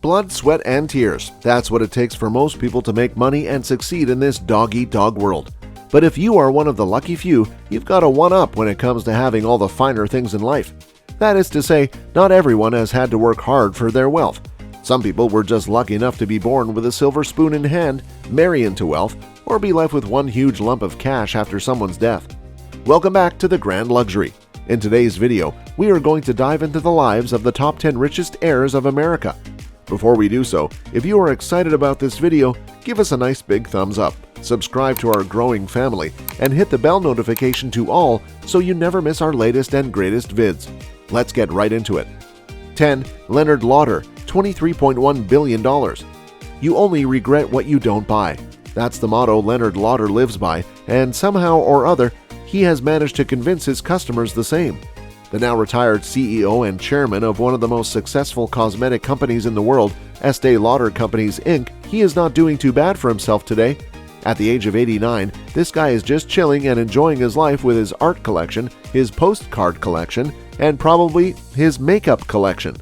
Blood, sweat, and tears. That's what it takes for most people to make money and succeed in this dog-eat-dog world. But if you are one of the lucky few, you've got a one-up when it comes to having all the finer things in life. That is to say, not everyone has had to work hard for their wealth. Some people were just lucky enough to be born with a silver spoon in hand, marry into wealth, or be left with one huge lump of cash after someone's death. Welcome back to The Grand Luxury. In today's video, we are going to dive into the lives of the top 10 richest heirs of America. Before we do so, if you are excited about this video, give us a nice big thumbs up, subscribe to our growing family, and hit the bell notification to all so you never miss our latest and greatest vids. Let's get right into it. 10. Leonard Lauder, $23.1 billion. You only regret what you don't buy. That's the motto Leonard Lauder lives by, and somehow or other, he has managed to convince his customers the same. The now retired CEO and chairman of one of the most successful cosmetic companies in the world, Estee Lauder Companies, Inc., he is not doing too bad for himself today. At the age of 89, this guy is just chilling and enjoying his life with his art collection, his postcard collection, and probably his makeup collection.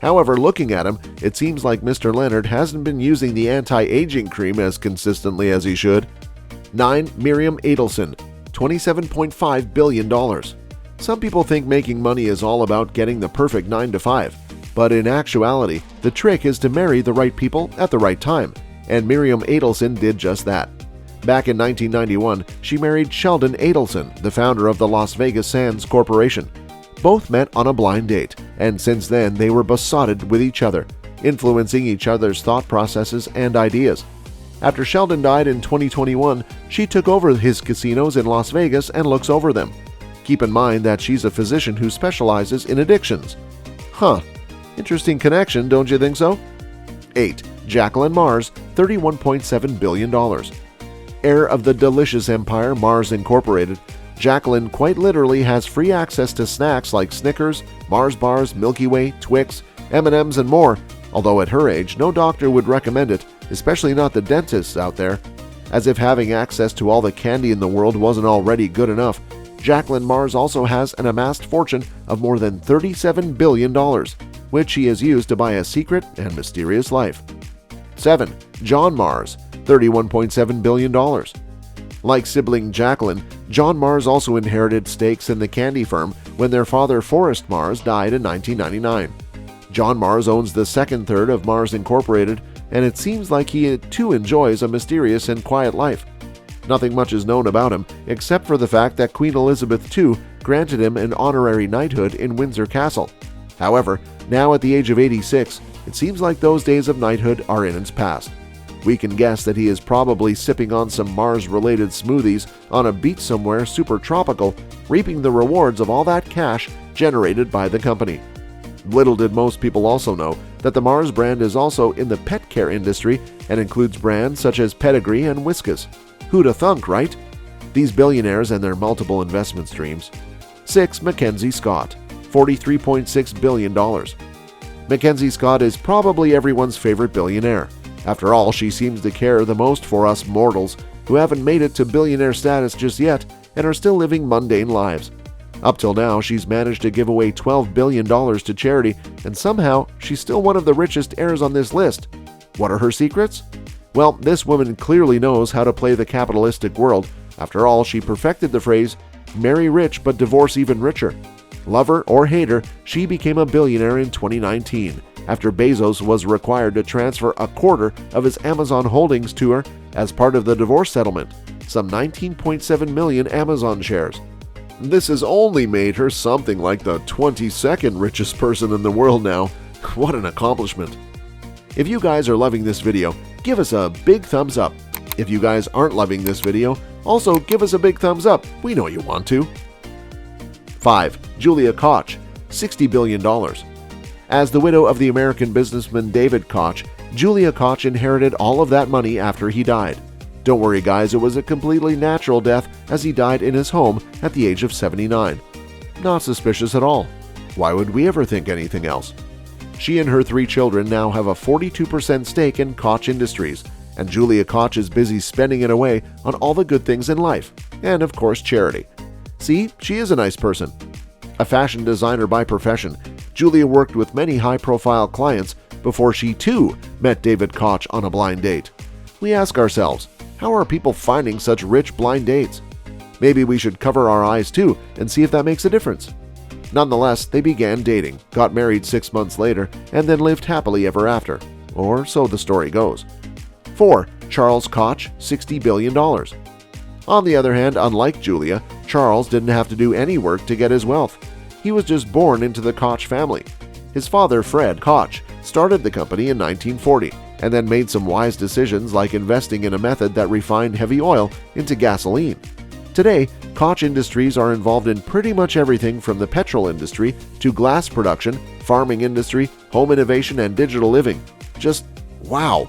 However, looking at him, it seems like Mr. Leonard hasn't been using the anti-aging cream as consistently as he should. 9. Miriam Adelson, $27.5 billion. Some people think making money is all about getting the perfect 9 to 5, but in actuality, the trick is to marry the right people at the right time, and Miriam Adelson did just that. Back in 1991, she married Sheldon Adelson, the founder of the Las Vegas Sands Corporation. Both met on a blind date, and since then they were besotted with each other, influencing each other's thought processes and ideas. After Sheldon died in 2021, she took over his casinos in Las Vegas and looks over them. Keep in mind that she's a physician who specializes in addictions. Interesting connection, don't you think so? 8. Jacqueline Mars, $31.7 billion. Heir of the delicious empire Mars Incorporated, Jacqueline quite literally has free access to snacks like Snickers, Mars bars, Milky Way, Twix, M&Ms, and more, although at her age, no doctor would recommend it, especially not the dentists out there. As if having access to all the candy in the world wasn't already good enough, Jacqueline Mars also has an amassed fortune of more than $37 billion, which she has used to buy a secret and mysterious life. 7. John Mars, $31.7 billion. Like sibling Jacqueline, John Mars also inherited stakes in the candy firm when their father Forrest Mars died in 1999. John Mars owns the second third of Mars Incorporated, and it seems like he too enjoys a mysterious and quiet life. Nothing much is known about him, except for the fact that Queen Elizabeth II granted him an honorary knighthood in Windsor Castle. However, now at the age of 86, it seems like those days of knighthood are in its past. We can guess that he is probably sipping on some Mars-related smoothies on a beach somewhere super tropical, reaping the rewards of all that cash generated by the company. Little did most people also know that the Mars brand is also in the pet care industry and includes brands such as Pedigree and Whiskas. Who'da thunk, right? These billionaires and their multiple investment streams. 6. Mackenzie Scott, $43.6 billion. Mackenzie Scott is probably everyone's favorite billionaire. After all, she seems to care the most for us mortals who haven't made it to billionaire status just yet and are still living mundane lives. Up till now, she's managed to give away $12 billion to charity, and somehow she's still one of the richest heirs on this list. What are her secrets? Well, this woman clearly knows how to play the capitalistic world. After all, she perfected the phrase, "marry rich but divorce even richer." Lover or hater, she became a billionaire in 2019. After Bezos was required to transfer a quarter of his Amazon holdings to her as part of the divorce settlement, some 19.7 million Amazon shares. This has only made her something like the 22nd richest person in the world now. What an accomplishment. If you guys are loving this video, give us a big thumbs up. If you guys aren't loving this video, also give us a big thumbs up. We know you want to. 5. Julia Koch, $60 billion. As the widow of the American businessman David Koch, Julia Koch inherited all of that money after he died. Don't worry guys, it was a completely natural death as he died in his home at the age of 79. Not suspicious at all. Why would we ever think anything else? She and her 3 children now have a 42% stake in Koch Industries, and Julia Koch is busy spending it away on all the good things in life, and of course charity. See, she is a nice person. A fashion designer by profession, Julia worked with many high-profile clients, before she too met David Koch on a blind date. We ask ourselves, how are people finding such rich blind dates? Maybe we should cover our eyes too and see if that makes a difference. Nonetheless, they began dating, got married 6 months later, and then lived happily ever after. Or so the story goes. 4. Charles Koch, $60 billion. On the other hand, unlike Julia, Charles didn't have to do any work to get his wealth. He was just born into the Koch family. His father, Fred Koch, started the company in 1940 and then made some wise decisions like investing in a method that refined heavy oil into gasoline. Today, Koch Industries are involved in pretty much everything from the petrol industry to glass production, farming industry, home innovation, and digital living. Just wow!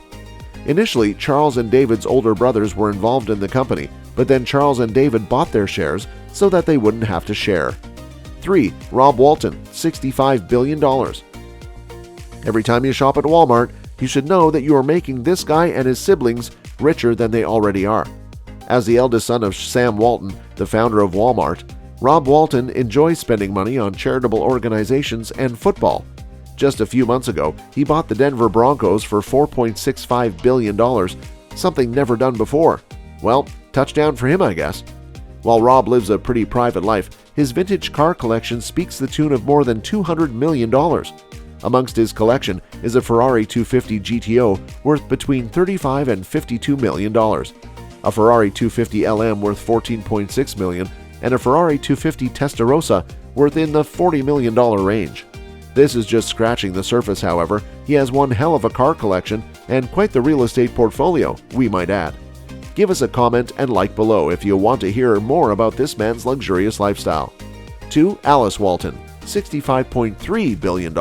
Initially, Charles and David's older brothers were involved in the company, but then Charles and David bought their shares so that they wouldn't have to share. 3. Rob Walton, $65 billion. Every time you shop at Walmart, you should know that you are making this guy and his siblings richer than they already are. As the eldest son of Sam Walton, the founder of Walmart, Rob Walton enjoys spending money on charitable organizations and football. Just a few months ago, he bought the Denver Broncos for $4.65 billion, something never done before. Well, touchdown for him, I guess. While Rob lives a pretty private life, his vintage car collection speaks the tune of more than $200 million. Amongst his collection is a Ferrari 250 GTO worth between $35 and $52 million, a Ferrari 250 LM worth $14.6 million, and a Ferrari 250 Testarossa worth in the $40 million range. This is just scratching the surface, however. He has one hell of a car collection and quite the real estate portfolio, we might add. Give us a comment and like below if you want to hear more about this man's luxurious lifestyle. 2. Alice Walton, $65.3 billion.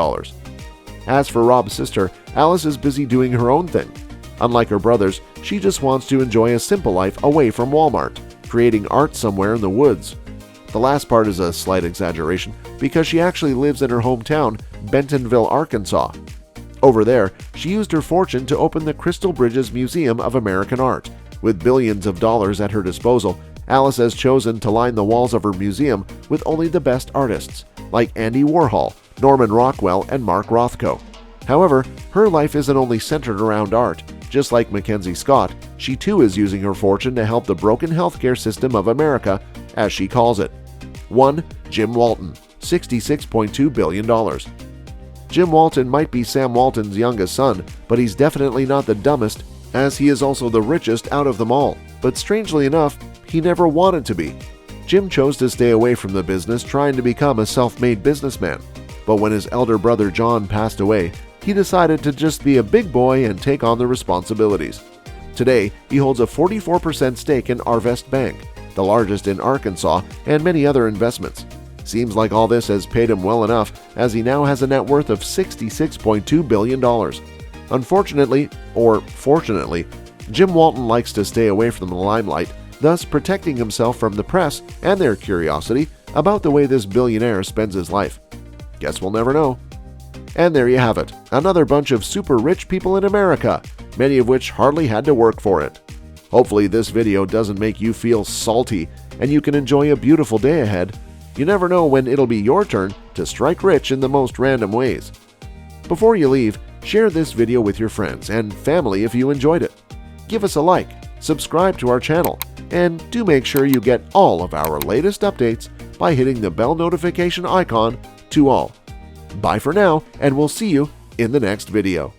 As for Rob's sister, Alice is busy doing her own thing. Unlike her brothers, she just wants to enjoy a simple life away from Walmart, creating art somewhere in the woods. The last part is a slight exaggeration because she actually lives in her hometown, Bentonville, Arkansas. Over there, she used her fortune to open the Crystal Bridges Museum of American Art. With billions of dollars at her disposal, Alice has chosen to line the walls of her museum with only the best artists, like Andy Warhol, Norman Rockwell, and Mark Rothko. However, her life isn't only centered around art. Just like Mackenzie Scott, she too is using her fortune to help the broken healthcare system of America, as she calls it. 1. Jim Walton, $66.2 billion. Jim Walton might be Sam Walton's youngest son, but he's definitely not the dumbest, as he is also the richest out of them all. But strangely enough, he never wanted to be. Jim chose to stay away from the business, trying to become a self-made businessman. But when his elder brother John passed away, he decided to just be a big boy and take on the responsibilities. Today, he holds a 44% stake in Arvest Bank, the largest in Arkansas, and many other investments. Seems like all this has paid him well enough, as he now has a net worth of $66.2 billion. Unfortunately, or fortunately, Jim Walton likes to stay away from the limelight, thus protecting himself from the press and their curiosity about the way this billionaire spends his life. Guess we'll never know. And there you have it, another bunch of super rich people in America, many of which hardly had to work for it. Hopefully this video doesn't make you feel salty and you can enjoy a beautiful day ahead. You never know when it'll be your turn to strike rich in the most random ways. Before you leave, share this video with your friends and family if you enjoyed it. Give us a like, subscribe to our channel, and do make sure you get all of our latest updates by hitting the bell notification icon to all. Bye for now, and we'll see you in the next video.